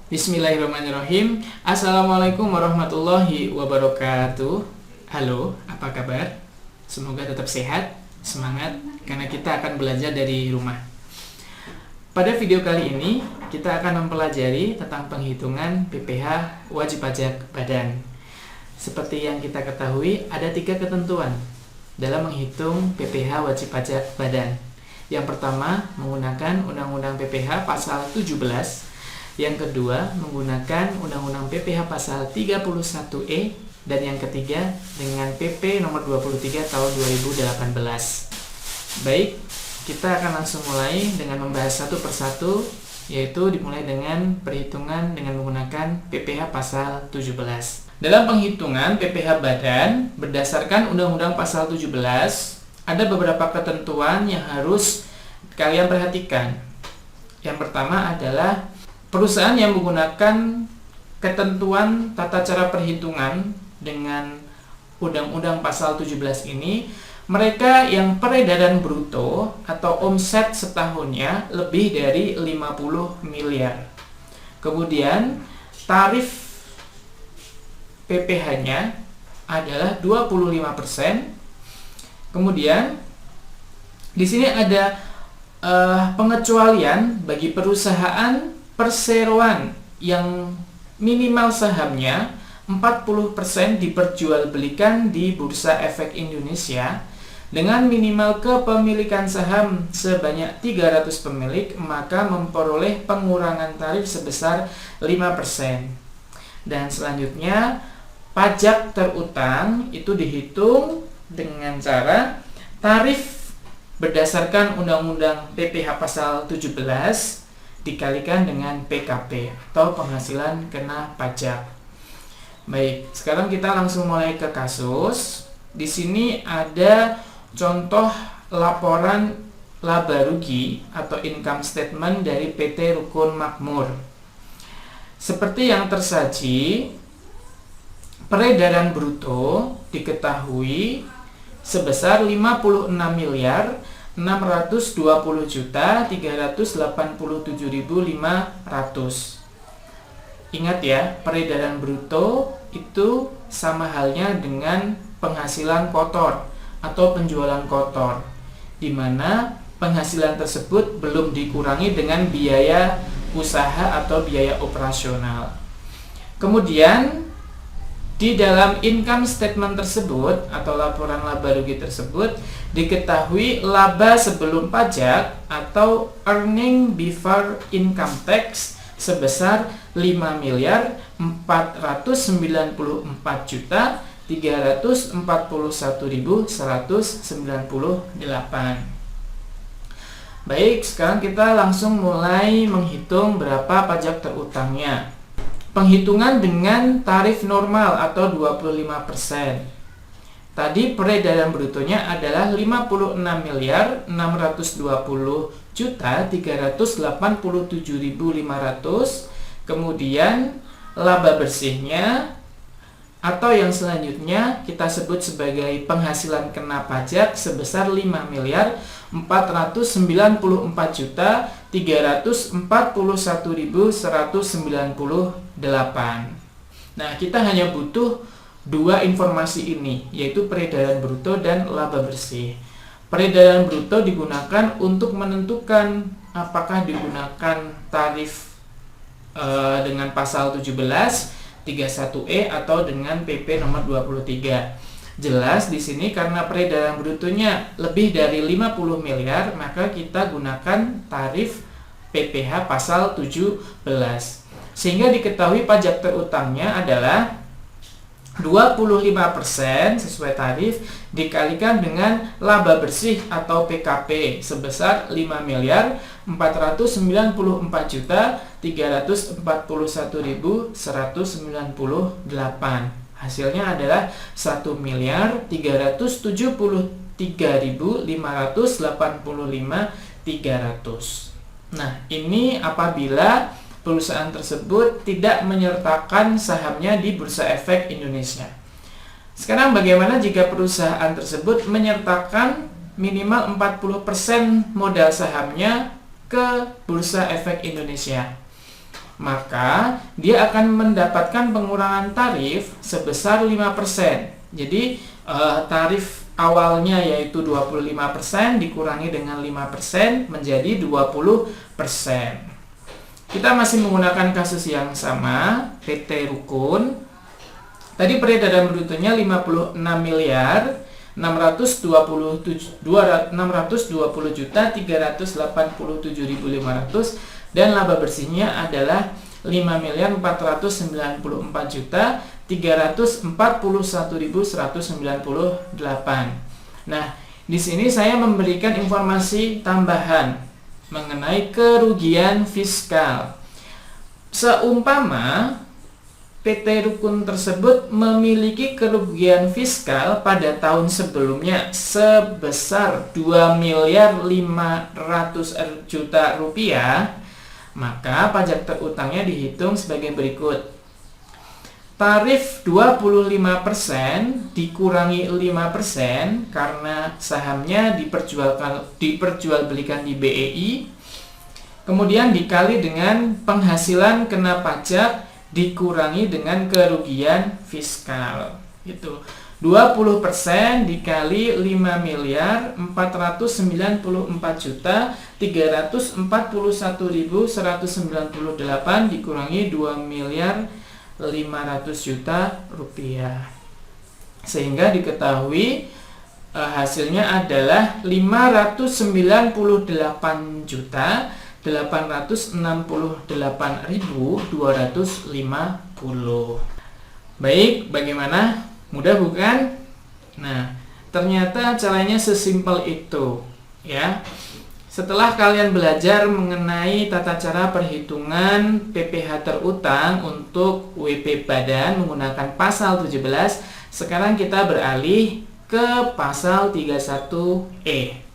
Bismillahirrahmanirrahim. Assalamualaikum warahmatullahi wabarakatuh. Halo, apa kabar? Semoga tetap sehat, semangat, karena kita akan belajar dari rumah. Pada video kali ini, kita akan mempelajari tentang penghitungan PPh wajib pajak badan. Seperti yang kita ketahui, ada 3 ketentuan dalam menghitung PPh wajib pajak badan. Yang pertama, menggunakan Undang-Undang PPh pasal 17. Yang kedua, menggunakan Undang-Undang PPh pasal 31E. Dan yang ketiga, dengan PP nomor 23 tahun 2018. Baik, kita akan langsung mulai dengan membahas satu persatu, yaitu dimulai dengan perhitungan dengan menggunakan PPh pasal 17. Dalam penghitungan PPh badan, berdasarkan Undang-Undang pasal 17, ada beberapa ketentuan yang harus kalian perhatikan. Yang pertama adalah perusahaan yang menggunakan ketentuan tata cara perhitungan dengan Undang-Undang pasal 17 ini, mereka yang peredaran bruto atau omset setahunnya lebih dari 50 miliar. Kemudian tarif PPh-nya adalah 25%. Kemudian di sini ada pengecualian bagi perusahaan perseroan yang minimal sahamnya 40% diperjualbelikan di Bursa Efek Indonesia dengan minimal kepemilikan saham sebanyak 300 pemilik, maka memperoleh pengurangan tarif sebesar 5%. Dan selanjutnya, pajak terutang itu dihitung dengan cara tarif berdasarkan Undang-Undang PPh pasal 17 dikalikan dengan PKP atau penghasilan kena pajak. Baik, sekarang kita langsung mulai ke kasus. Di sini ada contoh laporan laba rugi atau income statement dari PT Rukun Makmur. Seperti yang tersaji, peredaran bruto diketahui sebesar 56 miliar 620.387.500. Ingat ya, peredaran bruto itu sama halnya dengan penghasilan kotor atau penjualan kotor, di mana penghasilan tersebut belum dikurangi dengan biaya usaha atau biaya operasional. Kemudian di dalam income statement tersebut atau laporan laba rugi tersebut diketahui laba sebelum pajak atau earning before income tax sebesar 5.494.341.198. Baik, sekarang kita langsung mulai menghitung berapa pajak terutangnya. Penghitungan dengan tarif normal atau 25%. Tadi peredaran brutonya adalah 56.620.387.500. Kemudian laba bersihnya atau yang selanjutnya kita sebut sebagai penghasilan kena pajak sebesar 5.494.341.198. Nah, kita hanya butuh 2 informasi ini, yaitu peredaran bruto dan laba bersih. Peredaran bruto digunakan untuk menentukan apakah digunakan tarif dengan pasal 17, 31E atau dengan PP nomor 23. Jelas di sini karena peredaran brutonya lebih dari 50 miliar, maka kita gunakan tarif PPh pasal 17. Sehingga diketahui pajak terutangnya adalah 25% sesuai tarif dikalikan dengan laba bersih atau PKP sebesar 5.494.341.198. Hasilnya adalah 1.373.585.300. Nah, ini apabila perusahaan tersebut tidak menyertakan sahamnya di Bursa Efek Indonesia. Sekarang bagaimana jika perusahaan tersebut menyertakan minimal 40% modal sahamnya ke Bursa Efek Indonesia? maka dia akan mendapatkan pengurangan tarif sebesar 5%. Jadi tarif awalnya yaitu 25% dikurangi dengan 5% menjadi 20%. Kita masih menggunakan kasus yang sama, PT Rukun. Tadi peredaran brutonya 56 miliar 620 juta 387.500 dan laba bersihnya adalah 5 miliar 494 juta 341.198. Nah, di sini saya memberikan informasi tambahan mengenai kerugian fiskal. Seumpama PT Rukun tersebut memiliki kerugian fiskal pada tahun sebelumnya sebesar 2 miliar 500 juta rupiah, maka pajak terutangnya dihitung sebagai berikut. Tarif 25% dikurangi 5% karena sahamnya diperjualbelikan di BEI, kemudian dikali dengan penghasilan kena pajak dikurangi dengan kerugian fiskal. Itu 20% dikali 5 miliar 494 juta 341.198 dikurangi 2 miliar 500 juta rupiah, sehingga diketahui hasilnya adalah 598 juta 868.250. Baik, bagaimana? Mudah bukan? Nah, ternyata caranya sesimpel itu, ya. Setelah kalian belajar mengenai tata cara perhitungan PPh terutang untuk WP badan menggunakan pasal 17, sekarang kita beralih ke pasal 31E.